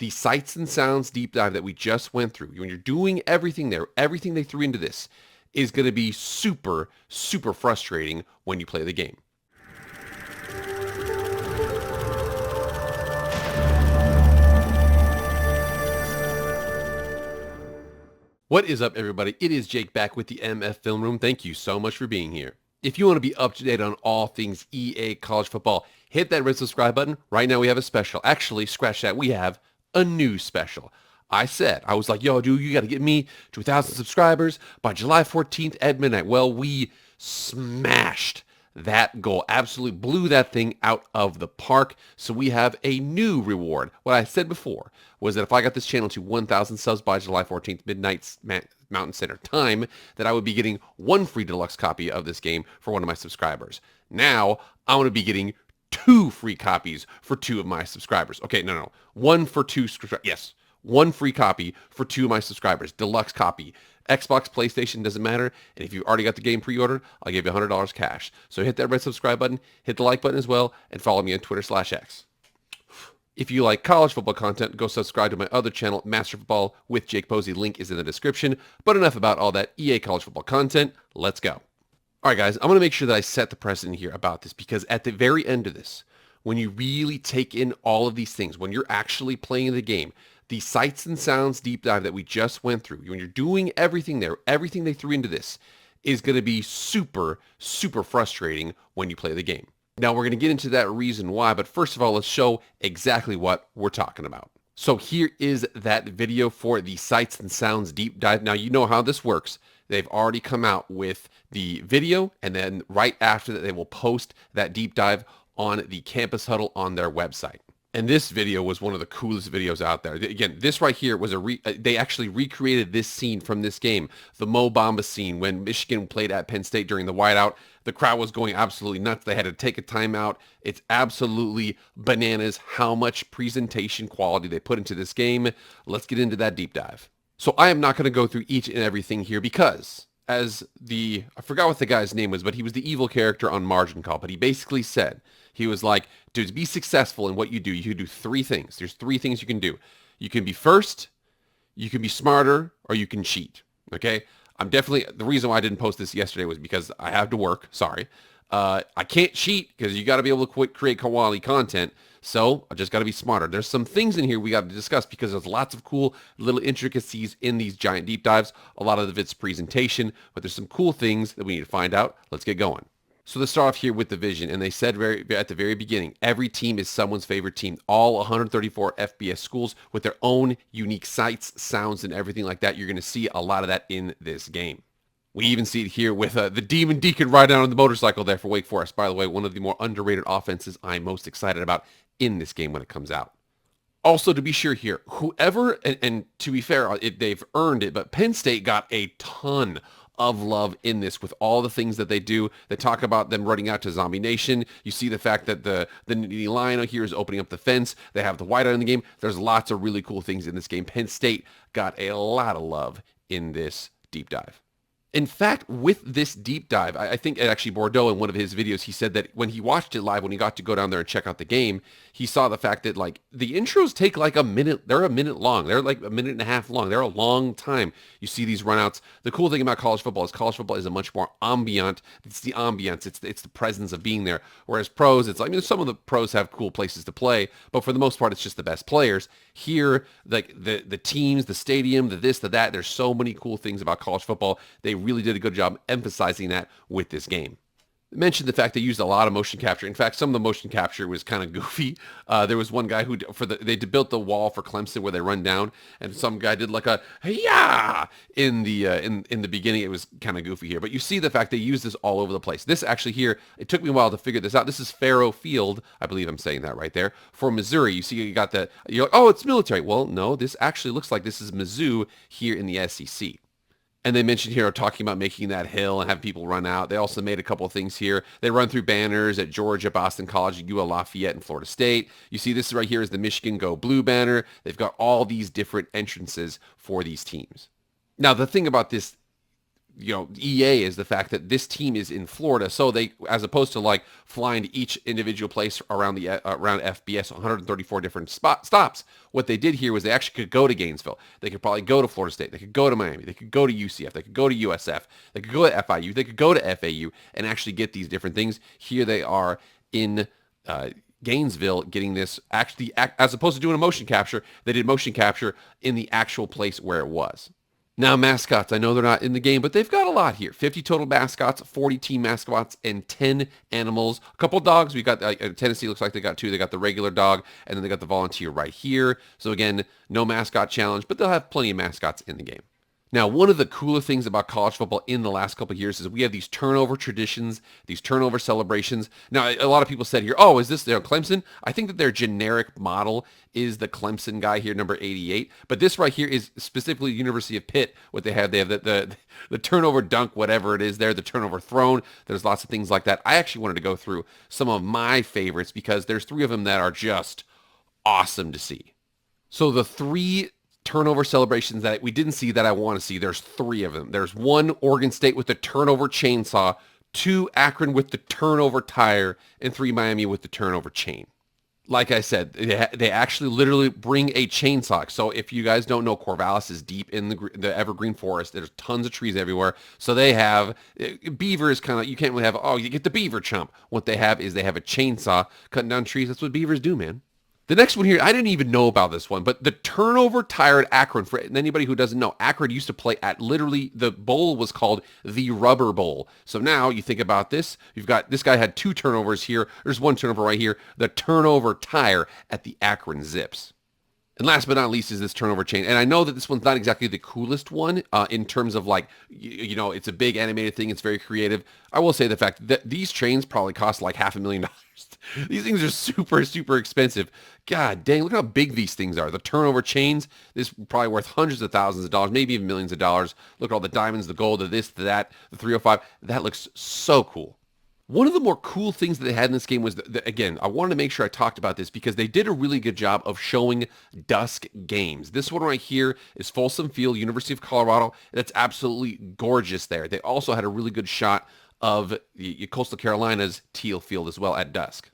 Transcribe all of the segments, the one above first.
the sights and sounds deep dive that we just went through, when you're doing everything there, everything they threw into this is going to be super, super frustrating when you play the game. What is up, everybody? It is Jake back with the MF Film Room. Thank you so much for being here. If you want to be up to date on all things EA college football, hit that red subscribe button. Right now we have a special. Actually, scratch that. We have a new special. I was like, yo, dude, you got to get me to 1,000 subscribers by July 14th at midnight. Well, we smashed that goal. Absolutely blew that thing out of the park. So we have a new reward. What I said before was that if I got this channel to 1,000 subs by July 14th, midnight Mountain Standard Time, that I would be getting one free deluxe copy of this game for one of my subscribers. Now, I'm going to be getting 2 free copies for 2 of my subscribers. Okay, no. 1 for 2, yes. 1 free copy for 2 of my subscribers. Deluxe copy. Xbox, PlayStation, doesn't matter. And if you've already got the game pre-ordered, I'll give you $100 cash. So hit that red subscribe button, hit the like button as well, and follow me on Twitter/X. If you like college football content, go subscribe to my other channel, Master Football with Jake Posey. Link is in the description. But enough about all that EA college football content. Let's go. All right, guys, I'm going to make sure that I set the precedent here about this, because at the very end of this, when you really take in all of these things, when you're actually playing the game, the sights and sounds deep dive that we just went through, when you're doing everything there, everything they threw into this is going to be super, super frustrating when you play the game. Now, we're going to get into that reason why, but first of all, let's show exactly what we're talking about. So here is that video for the sights and sounds deep dive. Now, you know how this works. They've already come out with the video, and then right after that, they will post that deep dive on the Campus Huddle on their website. And this video was one of the coolest videos out there. Again, this right here was they actually recreated this scene from this game, the Mo Bamba scene when Michigan played at Penn State during the whiteout. The crowd was going absolutely nuts. They had to take a timeout. It's absolutely bananas how much presentation quality they put into this game. Let's get into that deep dive. So I am not going to go through each and everything here, because as I forgot what the guy's name was, but he was the evil character on Margin Call. But he basically said, he was like, dude, to be successful in what you do, you can do 3 things. There's 3 things you can do. You can be first, you can be smarter, or you can cheat. Okay? The reason why I didn't post this yesterday was because I have to work. Sorry. I can't cheat because you got to be able to create quality content. So I just got to be smarter. There's some things in here we got to discuss, because there's lots of cool little intricacies in these giant deep dives. A lot of it's presentation, but there's some cool things that we need to find out. Let's get going. So let's start off here with the vision. And they said at the very beginning, every team is someone's favorite team. All 134 FBS schools with their own unique sights, sounds, and everything like that. You're going to see a lot of that in this game. We even see it here with the Demon Deacon riding out on the motorcycle there for Wake Forest. By the way, one of the more underrated offenses I'm most excited about in this game when it comes out. Also, to be sure here, whoever, and to be fair, they've earned it, but Penn State got a ton of love in this with all the things that they do. They talk about them running out to Zombie Nation. You see the fact that the Lion here is opening up the fence. They have the whiteout in the game. There's lots of really cool things in this game. Penn State got a lot of love in this deep dive. In fact, with this deep dive, I think actually Bordeaux in one of his videos, he said that when he watched it live, when he got to go down there and check out the game, he saw the fact that like the intros take like a minute. They're a minute long. They're like a minute and a half long. They're a long time. You see these runouts. The cool thing about college football is a much more ambient. It's the ambience. It's the presence of being there. Whereas pros, it's like, I mean, some of the pros have cool places to play, but for the most part, it's just the best players. Here, like the teams, the stadium, the this, the that. There's so many cool things about college football. They really did a good job emphasizing that with this game. I mentioned the fact they used a lot of motion capture. In fact, some of the motion capture was kind of goofy. There was one guy who they built the wall for Clemson where they run down, and some guy did like a hey-ya in the beginning. It was kind of goofy here, but you see the fact they use this all over the place. This actually here, it took me a while to figure this out. This is Faro Field, I believe I'm saying that right there, for Missouri. You see, you got that. You're like, oh, it's military. Well, no, this actually looks like this is Mizzou here in the SEC. And they mentioned here talking about making that hill and have people run out. They also made a couple of things here. They run through banners at Georgia, Boston College, UL Lafayette, and Florida State. You see this right here is the Michigan Go Blue banner. They've got all these different entrances for these teams. Now, the thing about this EA is the fact that this team is in Florida, so they, as opposed to like flying to each individual place around the around FBS, 134 different stops. What they did here was they actually could go to Gainesville. They could probably go to Florida State. They could go to Miami. They could go to UCF. They could go to USF. They could go to FIU. They could go to FAU and actually get these different things. Here they are in Gainesville getting this, actually, as opposed to doing a motion capture, they did motion capture in the actual place where it was. Now, mascots, I know they're not in the game, but they've got a lot here. 50 total mascots, 40 team mascots, and 10 animals. A couple dogs. We got Tennessee, looks like they got 2. They got the regular dog, and then they got the volunteer right here. So again, no mascot challenge, but they'll have plenty of mascots in the game. Now, one of the cooler things about college football in the last couple of years is we have these turnover traditions, these turnover celebrations. Now, a lot of people said here, oh, is this Clemson? I think that their generic model is the Clemson guy here, number 88. But this right here is specifically University of Pitt, what they have. They have the turnover dunk, whatever it is there, the turnover thrown. There's lots of things like that. I actually wanted to go through some of my favorites because there's 3 of them that are just awesome to see. So the 3 turnover celebrations that we didn't see that I want to see, there's 3 of them. There's 1 Oregon State with the turnover chainsaw, 2 Akron with the turnover tire, and 3 Miami with the turnover chain. Like I said, they actually literally bring a chainsaw. So if you guys don't know, Corvallis is deep in the evergreen forest. There's tons of trees everywhere. So they have, beaver is kind of, you can't really have, oh, you get the beaver chomp. What they have is they have a chainsaw cutting down trees. That's what beavers do, man. The next one here, I didn't even know about this one, but the turnover tire at Akron, for anybody who doesn't know, Akron used to play at literally, the bowl was called the Rubber Bowl. So now you think about this, you've got, this guy had 2 turnovers here, there's 1 turnover right here, the turnover tire at the Akron Zips. And last but not least is this turnover chain. And I know that this one's not exactly the coolest one in terms of like, it's a big animated thing. It's very creative. I will say the fact that these chains probably cost like $500,000. These things are super, super expensive. God dang, look how big these things are. The turnover chains, this is probably worth hundreds of thousands of dollars, maybe even millions of dollars. Look at all the diamonds, the gold, the this, the that, the 305. That looks so cool. One of the more cool things that they had in this game was, again, I wanted to make sure I talked about this because they did a really good job of showing dusk games. This one right here is Folsom Field, University of Colorado. That's absolutely gorgeous there. They also had a really good shot of the Coastal Carolina's Teal Field as well at dusk.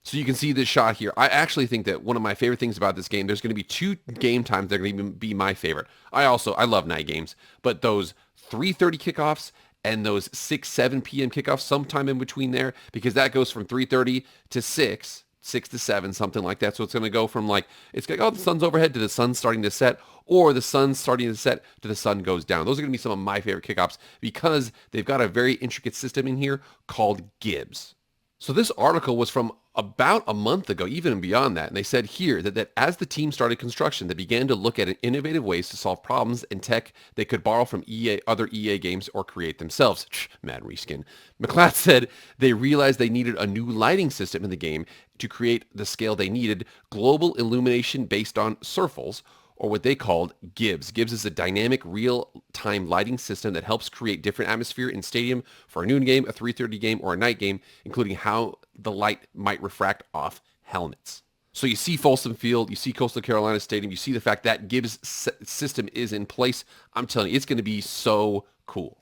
So you can see this shot here. I actually think that one of my favorite things about this game, there's going to be 2 game times that are going to be my favorite. I love night games, but those 3:30 kickoffs and those 7 p.m. kickoffs sometime in between there, because that goes from 3:30 to 6 to 7, something like that. So it's going to go from like, it's going to go, the sun's overhead to the sun's starting to set, or the sun's starting to set to the sun goes down. Those are going to be some of my favorite kickoffs because they've got a very intricate system in here called GIBS. So this article was from about a month ago, even beyond that. And they said here that as the team started construction, they began to look at innovative ways to solve problems and tech they could borrow from other EA games or create themselves. Mad reskin. McLeod said they realized they needed a new lighting system in the game to create the scale they needed, global illumination based on circles, or what they called GIBS. GIBS is a dynamic real-time lighting system that helps create different atmosphere in stadium for a noon game, a 3:30 game, or a night game, including how the light might refract off helmets. So you see Folsom Field, you see Coastal Carolina Stadium, you see the fact that GIBS system is in place. I'm telling you, it's going to be so cool.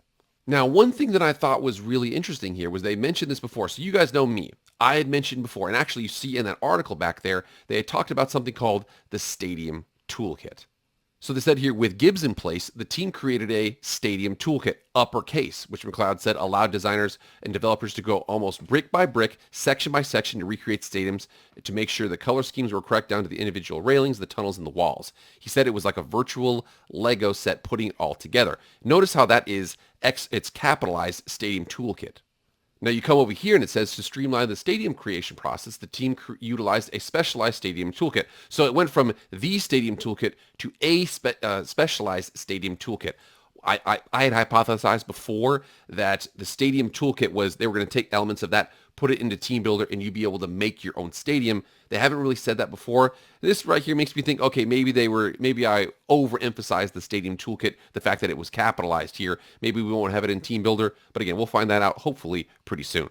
Now, one thing that I thought was really interesting here was they mentioned this before. So you guys know me. I had mentioned before, and actually you see in that article back there, they had talked about something called the Stadium Toolkit. So they said here, with GIBS in place, the team created a Stadium Toolkit, uppercase, which McLeod said allowed designers and developers to go almost brick by brick, section by section to recreate stadiums to make sure the color schemes were correct down to the individual railings, the tunnels, and the walls. He said it was like a virtual Lego set putting it all together. Notice how that is, it's capitalized Stadium Toolkit. Now you come over here and it says to streamline the stadium creation process, the team utilized a specialized stadium toolkit. So it went from the stadium toolkit to a specialized stadium toolkit. I had hypothesized before that the stadium toolkit was they were going to take elements of that, put it into Team Builder, and you'd be able to make your own stadium. They haven't really said that before. This right here makes me think, okay, maybe I overemphasized the stadium toolkit, the fact that it was capitalized here. Maybe we won't have it in Team Builder, but again, we'll find that out hopefully pretty soon.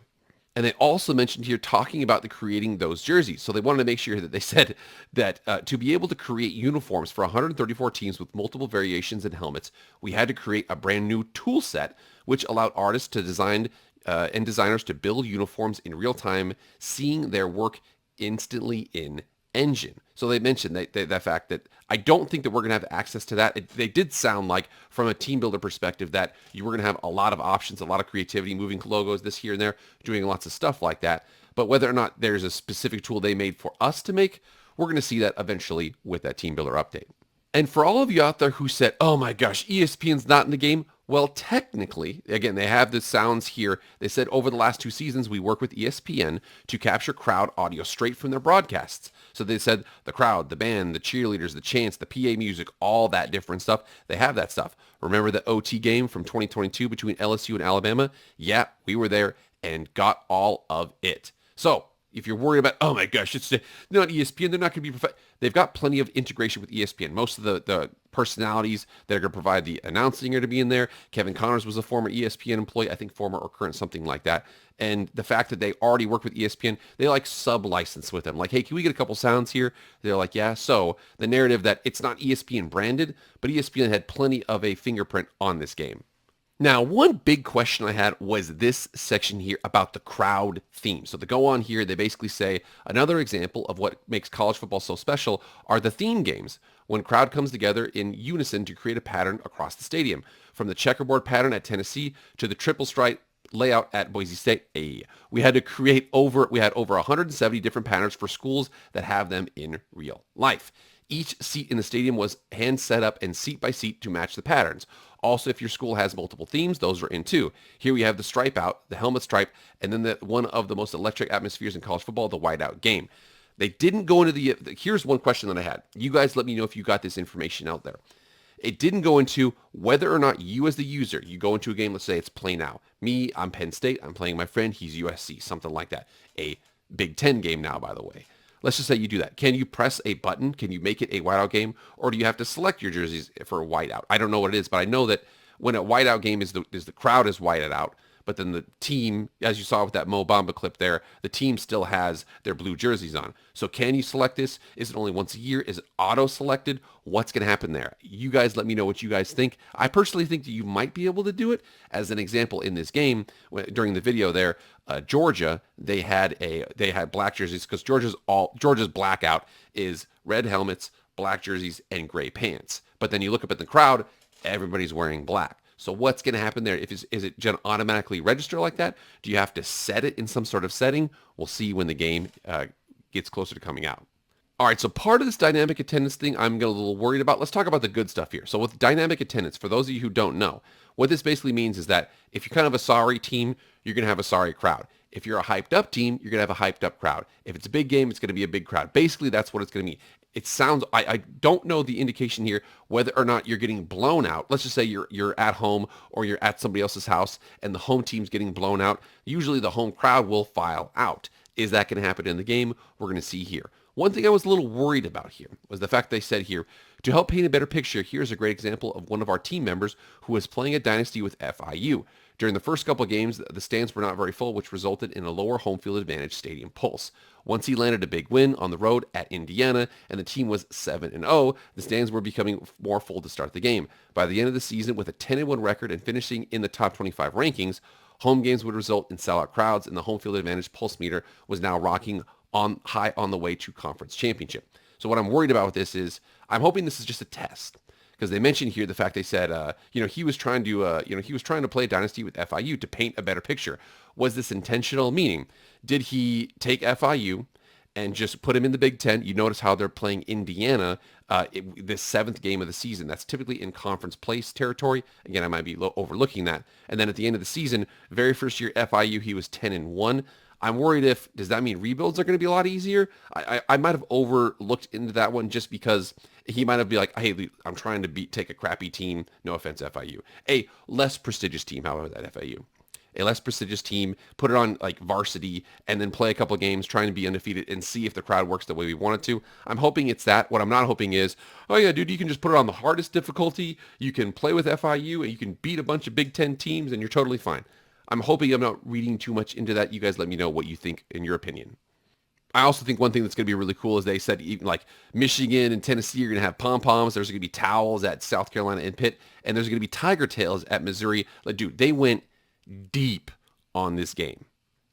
And they also mentioned here talking about the creating those jerseys. So they wanted to make sure that they said that to be able to create uniforms for 134 teams with multiple variations and helmets, we had to create a brand new tool set, which allowed artists to design and designers to build uniforms in real time, seeing their work instantly in engine. So they mentioned that fact that I don't think that we're going to have access to that. They did sound like from a team builder perspective that you were going to have a lot of options, a lot of creativity, moving logos this here and there, doing lots of stuff like that. But whether or not there's a specific tool they made for us to make, we're going to see that eventually with that team builder update. And for all of you out there who said, oh my gosh, ESPN's not in the game, well, technically, again, they have the sounds here. They said over the last 2 seasons, we work with ESPN to capture crowd audio straight from their broadcasts. So they said the crowd, the band, the cheerleaders, the chants, the PA music, all that different stuff. They have that stuff. Remember the OT game from 2022 between LSU and Alabama? Yeah, we were there and got all of it. So if you're worried about, oh my gosh, it's not ESPN, they're not going to be they've got plenty of integration with ESPN. Most of the personalities that are going to provide the announcing are to be in there. Kevin Connors was a former ESPN employee, I think former or current, something like that. And the fact that they already work with ESPN, they like sub-license with them. Like, hey, can we get a couple sounds here? They're like, yeah. So the narrative that it's not ESPN branded, but ESPN had plenty of a fingerprint on this game. Now, one big question I had was this section here about the crowd theme. So to go on here, they basically say another example of what makes college football so special are the theme games, when crowd comes together in unison to create a pattern across the stadium. From the checkerboard pattern at Tennessee to the triple stripe layout at Boise State. We had over 170 different patterns for schools that have them in real life. Each seat in the stadium was hand set up and seat by seat to match the patterns. Also, if your school has multiple themes, those are in too. Here we have the stripe out, the helmet stripe, and then one of the most electric atmospheres in college football, the whiteout game. They didn't go into here's one question that I had. You guys let me know if you got this information out there. It didn't go into whether or not you as the user, you go into a game, let's say it's play now. Me, I'm Penn State, I'm playing my friend, he's USC, something like that. A Big Ten game now, by the way. Let's just say you do that. Can you press a button? Can you make it a whiteout game? Or do you have to select your jerseys for a whiteout? I don't know what it is, but I know that when a whiteout game is the crowd is whited out, but then the team, as you saw with that Mo Bamba clip there, the team still has their blue jerseys on. So can you select this? Is it only once a year? Is it auto-selected? What's going to happen there? You guys let me know what you guys think. I personally think that you might be able to do it. As an example, in this game, during the video there, Georgia, they had black jerseys because Georgia's blackout is red helmets, black jerseys, and gray pants. But then you look up at the crowd, everybody's wearing black. So what's going to happen there? Is it going to automatically register like that? Do you have to set it in some sort of setting? We'll see when the game gets closer to coming out. All right, so part of this dynamic attendance thing I'm a little worried about. Let's talk about the good stuff here. So with dynamic attendance, for those of you who don't know, what this basically means is that if you're kind of a sorry team, you're going to have a sorry crowd. If you're a hyped up team, you're going to have a hyped up crowd. If it's a big game, it's going to be a big crowd. Basically, that's what it's going to mean. It sounds, I don't know the indication here whether or not you're getting blown out. Let's just say you're at home or you're at somebody else's house and the home team's getting blown out. Usually the home crowd will file out. Is that going to happen in the game? We're going to see here. One thing I was a little worried about here was the fact they said here, to help paint a better picture, here's a great example of one of our team members who was playing a Dynasty with FIU. During the first couple of games, the stands were not very full, which resulted in a lower home field advantage stadium pulse. Once he landed a big win on the road at Indiana and the team was 7-0, the stands were becoming more full to start the game. By the end of the season, with a 10-1 record and finishing in the top 25 rankings, home games would result in sellout crowds, and the home field advantage pulse meter was now rocking on high on the way to conference championship. So what I'm worried about with this is I'm hoping this is just a test. Because they mentioned here the fact they said, he was trying to play Dynasty with FIU to paint a better picture. Was this intentional? Meaning, did he take FIU and just put him in the Big Ten? You notice how they're playing Indiana, this 7th game of the season. That's typically in conference place territory. Again, I might be overlooking that. And then at the end of the season, very first year FIU, he was 10-1. I'm worried does that mean rebuilds are going to be a lot easier? I might have overlooked into that one just because he might have been like, hey, I'm trying to take a crappy team. No offense, FIU. A less prestigious team, however, that FIU. A less prestigious team, put it on like varsity, and then play a couple of games trying to be undefeated and see if the crowd works the way we want it to. I'm hoping it's that. What I'm not hoping is, oh yeah, dude, you can just put it on the hardest difficulty. You can play with FIU and you can beat a bunch of Big Ten teams and you're totally fine. I'm hoping I'm not reading too much into that. You guys let me know what you think in your opinion. I also think one thing that's going to be really cool is they said even like Michigan and Tennessee are going to have pom-poms. There's going to be towels at South Carolina and Pitt, and there's going to be tiger tails at Missouri. Like, dude, they went deep on this game.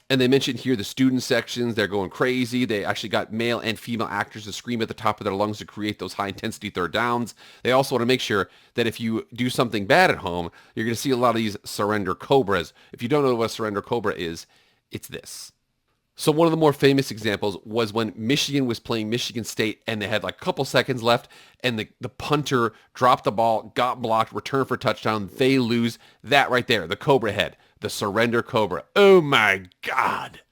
And they mentioned here the student sections. They're going crazy. They actually got male and female actors to scream at the top of their lungs to create those high-intensity third downs. They also want to make sure that if you do something bad at home, you're going to see a lot of these surrender cobras. If you don't know what a surrender cobra is, it's this. So one of the more famous examples was when Michigan was playing Michigan State and they had like a couple seconds left and the punter dropped the ball, got blocked, returned for a touchdown. They lose. That right there, the Cobra head, the surrender Cobra. Oh my God.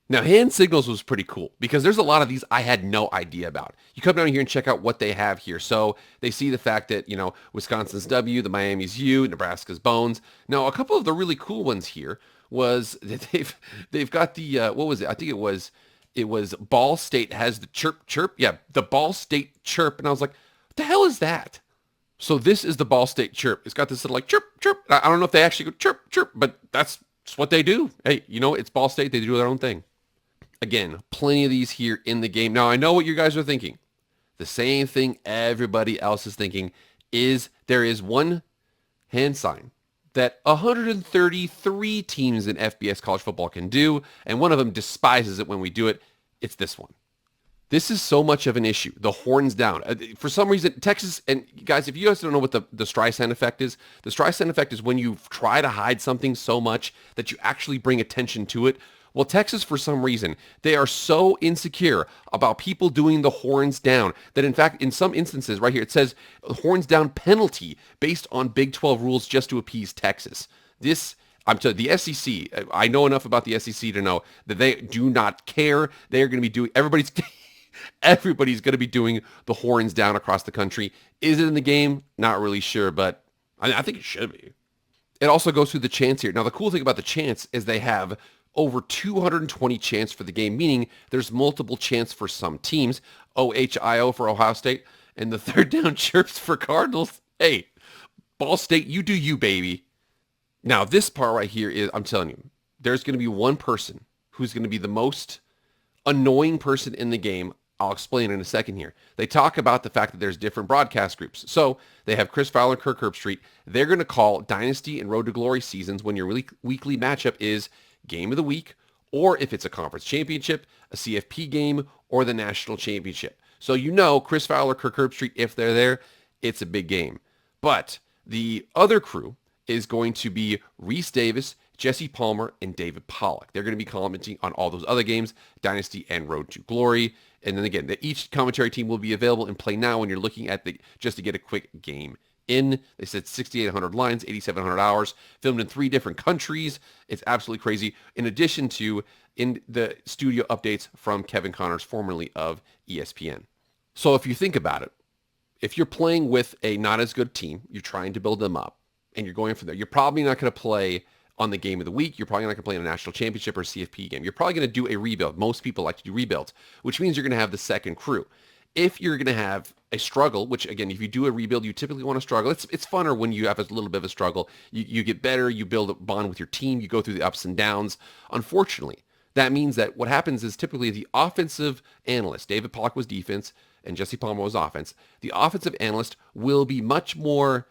Now, hand signals was pretty cool because there's a lot of these I had no idea about. You come down here and check out what they have here. So they see the fact that, Wisconsin's W, the Miami's U, Nebraska's bones. Now, a couple of the really cool ones here was that they've got the, what was it? I think it was Ball State has the chirp chirp. Yeah, the Ball State chirp. And I was like, what the hell is that? So this is the Ball State chirp. It's got this little like chirp chirp. I don't know if they actually go chirp chirp, but that's what they do. Hey, it's Ball State. They do their own thing. Again, plenty of these here in the game. Now, I know what you guys are thinking. The same thing everybody else is thinking is there is one hand sign that 133 teams in FBS college football can do, and one of them despises it when we do it. It's this one. This is so much of an issue. The horns down. For some reason, Texas, and guys, if you guys don't know what the Streisand effect is, the Streisand effect is when you try to hide something so much that you actually bring attention to it. Well, Texas, for some reason, they are so insecure about people doing the horns down that, in fact, in some instances, right here, it says horns down penalty based on Big 12 rules just to appease Texas. I'm telling you, the SEC, I know enough about the SEC to know that they do not care. They're going to be doing, everybody's going to be doing the horns down across the country. Is it in the game? Not really sure, but I think it should be. It also goes through the chants here. Now, the cool thing about the chants is they have over 220 chants for the game, meaning there's multiple chants for some teams. OHIO for Ohio State, and the third down chirps for Cardinals. Hey, Ball State, you do you, baby. Now, this part right here is, I'm telling you, there's going to be one person who's going to be the most annoying person in the game. I'll explain in a second here. They talk about the fact that there's different broadcast groups. So they have Chris Fowler and Kirk Herbstreit. They're going to call Dynasty and Road to Glory seasons when your weekly matchup is Game of the Week, or if it's a conference championship, a CFP game, or the national championship. So Chris Fowler, Kirk Herbstreit, if they're there, it's a big game. But the other crew is going to be Reese Davis, Jesse Palmer, and David Pollock. They're going to be commenting on all those other games, Dynasty and Road to Glory. And then again, each commentary team will be available in Play Now when you're looking at just to get a quick game in. They said 6,800 lines, 8,700 hours, filmed in 3 different countries. It's absolutely crazy. In addition to in the studio updates from Kevin Connors, formerly of ESPN. So if you think about it, if you're playing with a not as good team, you're trying to build them up, and you're going from there, you're probably not going to play on the game of the week. You're probably not going to play in a national championship or CFP game. You're probably going to do a rebuild. Most people like to do rebuilds, which means you're going to have the second crew. If you're going to have a struggle, which again, if you do a rebuild, you typically want to struggle. It's funner when you have a little bit of a struggle. You get better, you build a bond with your team, you go through the ups and downs. Unfortunately, that means that what happens is typically the offensive analyst, David Pollock was defense and Jesse Palmer was offense, the offensive analyst will be much more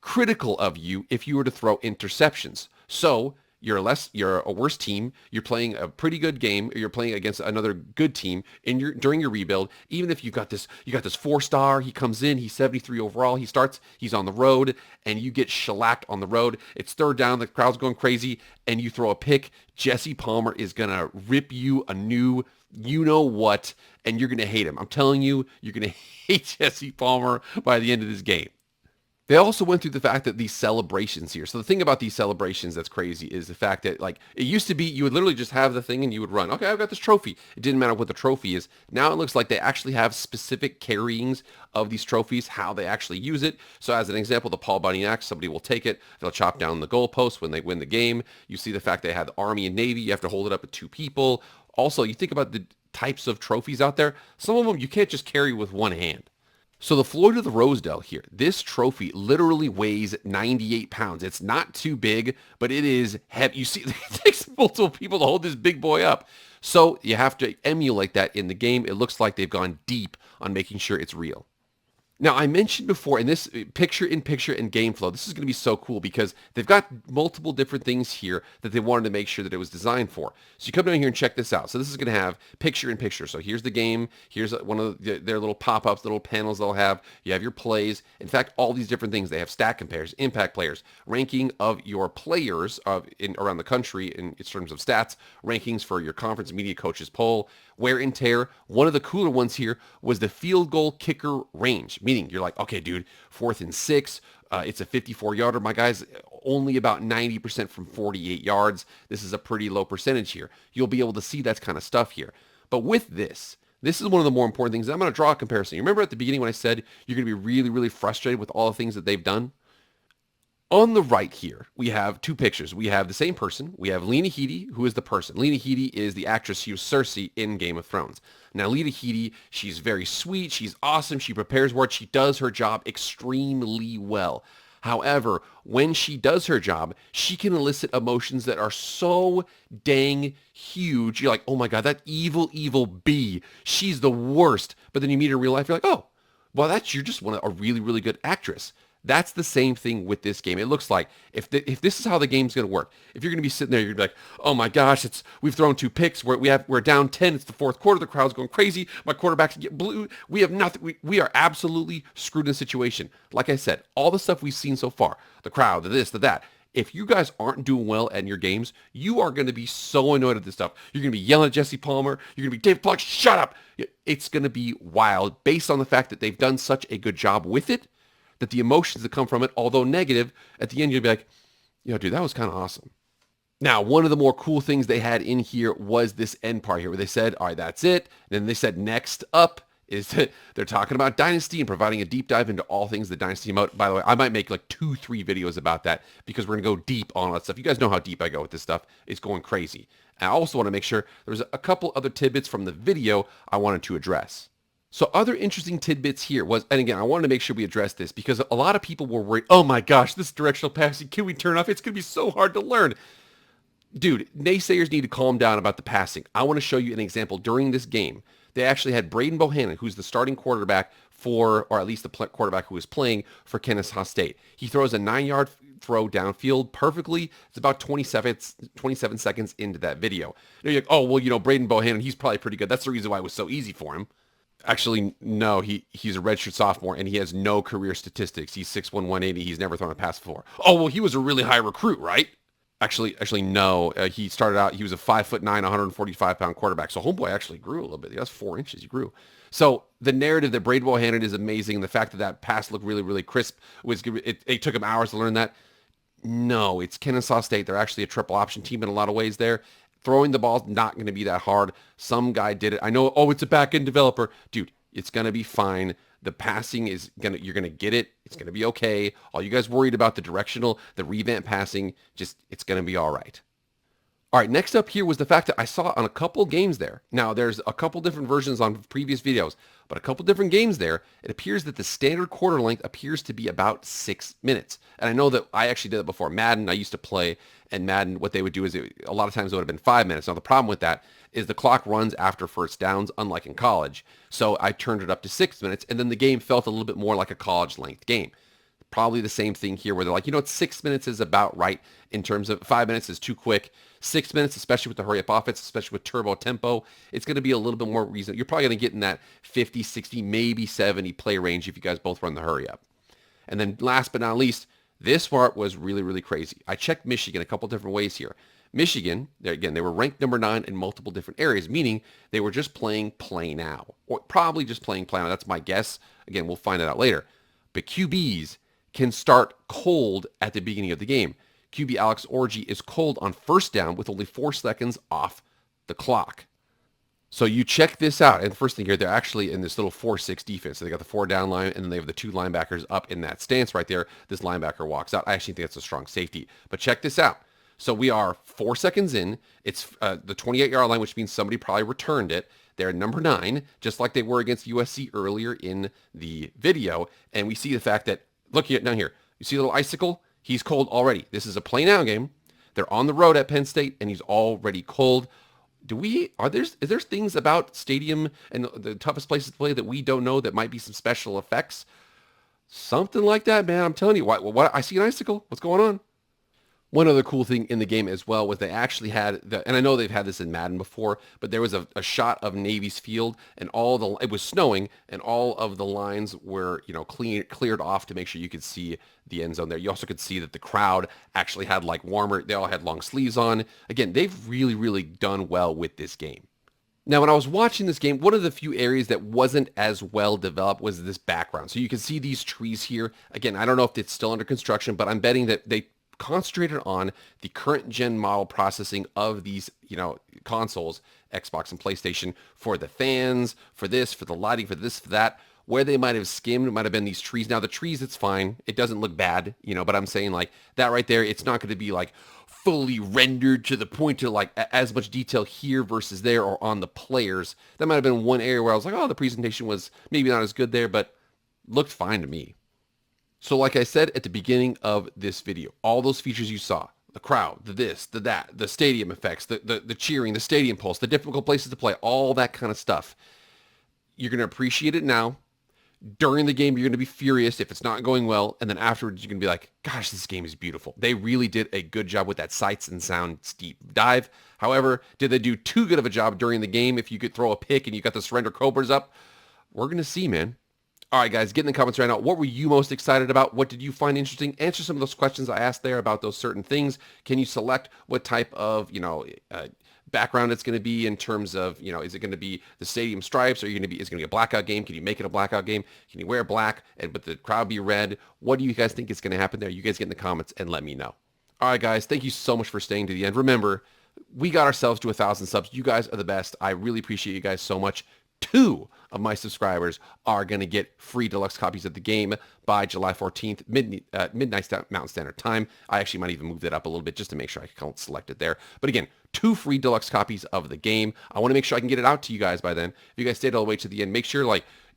critical of you if you were to throw interceptions. So you're a worse team. You're playing a pretty good game. Or you're playing against another good team during your rebuild. Even if you got this 4-star, he comes in, he's 73 overall. He's on the road, and you get shellacked on the road. It's third down, the crowd's going crazy, and you throw a pick. Jesse Palmer is gonna rip you a new what, and you're gonna hate him. I'm telling you, you're gonna hate Jesse Palmer by the end of this game. They also went through the fact that these celebrations here. So the thing about these celebrations that's crazy is the fact that, like, it used to be you would literally just have the thing and you would run. Okay, I've got this trophy. It didn't matter what the trophy is. Now it looks like they actually have specific carryings of these trophies, how they actually use it. So as an example, the Paul Bunyan axe, somebody will take it. They'll chop down the goalpost when they win the game. You see the fact they have the Army and Navy. You have to hold it up with 2 people. Also, you think about the types of trophies out there. Some of them you can't just carry with one hand. So the Floyd of the Rosedale here, this trophy literally weighs 98 pounds. It's not too big, but it is heavy. You see, it takes multiple people to hold this big boy up. So you have to emulate that in the game. It looks like they've gone deep on making sure it's real. Now, I mentioned before, in this picture-in-picture and game flow, this is going to be so cool because they've got multiple different things here that they wanted to make sure that it was designed for. So you come down here and check this out. So this is going to have picture-in-picture. So here's the game. Here's one of their little pop-ups, little panels they'll have. You have your plays. In fact, all these different things. They have stat compares, impact players, ranking of your players around the country in terms of stats, rankings for your conference media coaches poll, wear and tear. One of the cooler ones here was the field goal kicker range, meaning you're like, okay, dude, 4th and 6, it's a 54-yarder. My guy's only about 90% from 48 yards. This is a pretty low percentage here. You'll be able to see that kind of stuff here. But with this is one of the more important things. I'm going to draw a comparison. You remember at the beginning when I said you're going to be really, really frustrated with all the things that they've done? On the right here, we have two pictures. We have the same person. We have Lena Headey, who is the person. Lena Headey is the actress. She was Cersei in Game of Thrones. Now, Lena Headey, she's very sweet. She's awesome. She prepares words. She does her job extremely well. However, when she does her job, she can elicit emotions that are so dang huge. You're like, oh my God, that evil, evil bee. She's the worst. But then you meet her in real life. You're like, oh, well, you're just a really, really good actress. That's the same thing with this game. It looks like if this is how the game's going to work, if you're going to be sitting there, you're going to be like, oh my gosh, we've thrown 2 picks. We're down 10. It's the 4th quarter. The crowd's going crazy. My quarterback's get blue. We have nothing. We are absolutely screwed in the situation. Like I said, all the stuff we've seen so far, the crowd, the this, the that. If you guys aren't doing well at your games, you are going to be so annoyed at this stuff. You're going to be yelling at Jesse Palmer. You're going to be, Dave Plug, shut up. It's going to be wild based on the fact that they've done such a good job with it, that the emotions that come from it, although negative, at the end you'll be like, dude, that was kind of awesome. Now, one of the more cool things they had in here was this end part here where they said, all right, that's it. And then they said next up is that they're talking about Dynasty and providing a deep dive into all things the Dynasty mode. By the way, I might make like 2-3 videos about that because we're going to go deep on all that stuff. You guys know how deep I go with this stuff. It's going crazy. And I also want to make sure there was a couple other tidbits from the video I wanted to address. So other interesting tidbits here was, and again, I wanted to make sure we address this because a lot of people were worried, oh my gosh, this directional passing, can we turn off? It's going to be so hard to learn. Dude, naysayers need to calm down about the passing. I want to show you an example. During this game, they actually had Braden Bohannon, who's the starting quarterback or at least the quarterback who was playing for Kennesaw State. He throws a 9-yard throw downfield perfectly. It's about 27 seconds into that video. You're like, oh, well, Braden Bohannon, he's probably pretty good. That's the reason why it was so easy for him. Actually, no, he's a redshirt sophomore, and he has no career statistics. He's 6'1", 180. He's never thrown a pass before. Oh, well, he was a really high recruit, right? Actually, no. He started out, he was a 5'9", 145-pound quarterback. So homeboy actually grew a little bit. That's 4 inches. He grew. So the narrative that Braden Bohannon is amazing, the fact that pass looked really, really crisp, it took him hours to learn that. No, it's Kennesaw State. They're actually a triple option team in a lot of ways there. Throwing the ball is not going to be that hard. Some guy did it. I know, it's a back-end developer. Dude, it's going to be fine. The passing you're going to get it. It's going to be okay. All you guys worried about the revamped passing, it's going to be all right. All right, next up here was the fact that I saw on a couple games there. Now, there's a couple different versions on previous videos, but a couple different games there. It appears that the standard quarter length appears to be about 6 minutes. And I know that I actually did it before. Madden, I used to play, and Madden, what they would do is a lot of times it would have been 5 minutes. Now, the problem with that is the clock runs after first downs, unlike in college. So I turned it up to 6 minutes, and then the game felt a little bit more like a college-length game. Probably the same thing here where they're like, 6 minutes is about right in terms of 5 minutes is too quick. 6 minutes, especially with the hurry-up offense, especially with turbo tempo, it's going to be a little bit more reasonable. You're probably going to get in that 50, 60, maybe 70 play range if you guys both run the hurry-up. And then last but not least, this part was really, really crazy. I checked Michigan a couple different ways here. Michigan, they were ranked number 9 in multiple different areas, meaning they were just playing play now. Or probably just playing play now. That's my guess. Again, we'll find it out later. But QBs can start cold at the beginning of the game. QB Alex Orji is cold on first down with only 4 seconds off the clock. So you check this out. And the first thing here, they're actually in this little 4-6 defense. So they got the 4 down line, and then they have the 2 linebackers up in that stance right there. This linebacker walks out. I actually think that's a strong safety. But check this out. So we are 4 seconds in. It's the 28-yard line, which means somebody probably returned it. They're number 9, just like they were against USC earlier in the video. And we see the fact that, look here, down here, you see the little icicle? He's cold already. This is a play now game. They're on the road at Penn State, and he's already cold. Is there things about stadium and the toughest places to play that we don't know that might be some special effects? Something like that, man. I'm telling you. What? I see an icicle. What's going on? One other cool thing in the game as well was they actually had and I know they've had this in Madden before, but there was a shot of Navy's field, and it was snowing, and all of the lines were, cleared off to make sure you could see the end zone there. You also could see that the crowd actually had they all had long sleeves on. Again, they've really, really done well with this game. Now, when I was watching this game, one of the few areas that wasn't as well developed was this background. So you can see these trees here. Again, I don't know if it's still under construction, but I'm betting that they concentrated on the current gen model processing of these, consoles, Xbox and PlayStation, for the fans, for this, for the lighting, for this, for that. Where they might have skimmed, it might have been these trees. Now the trees, it's fine. It doesn't look bad, but I'm saying like that right there, it's not going to be like fully rendered to the point to like as much detail here versus there or on the players. That might have been one area where I was like, oh, the presentation was maybe not as good there, but looked fine to me. So like I said at the beginning of this video, all those features you saw, the crowd, the this, the that, the stadium effects, the cheering, the stadium pulse, the difficult places to play, all that kind of stuff, you're going to appreciate it now. During the game, you're going to be furious if it's not going well, and then afterwards, you're going to be like, gosh, this game is beautiful. They really did a good job with that sights and sounds deep dive. However, did they do too good of a job during the game? If you could throw a pick and you got the surrender cobras up, we're going to see, man. All right, guys, get in the comments right now. What were you most excited about? What did you find interesting? Answer some of those questions I asked there about those certain things. Can you select what type of, background it's going to be in terms of, is it going to be the stadium stripes? Or is it going to be a blackout game? Can you make it a blackout game? Can you wear black but the crowd be red? What do you guys think is going to happen there? You guys get in the comments and let me know. All right, guys, thank you so much for staying to the end. Remember, we got ourselves to 1,000 subs. You guys are the best. I really appreciate you guys so much. 2 of my subscribers are going to get free deluxe copies of the game by July 14th, midnight Mountain Standard Time. I actually might even move that up a little bit just to make sure I can select it there. But again, 2 free deluxe copies of the game. I want to make sure I can get it out to you guys by then. If you guys stayed all the way to the end, make sure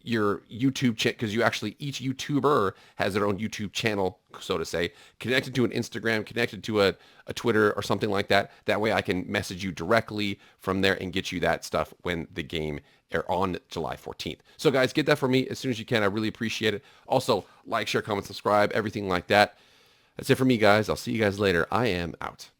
your YouTube channel, because each YouTuber has their own YouTube channel, so to say, connected to an Instagram, connected to a Twitter or something like that. That way I can message you directly from there and get you that stuff when the game on July 14th. So guys, get that for me as soon as you can. I really appreciate it. Also, like, share, comment, subscribe, everything like that. That's it for me, guys. I'll see you guys later. I am out.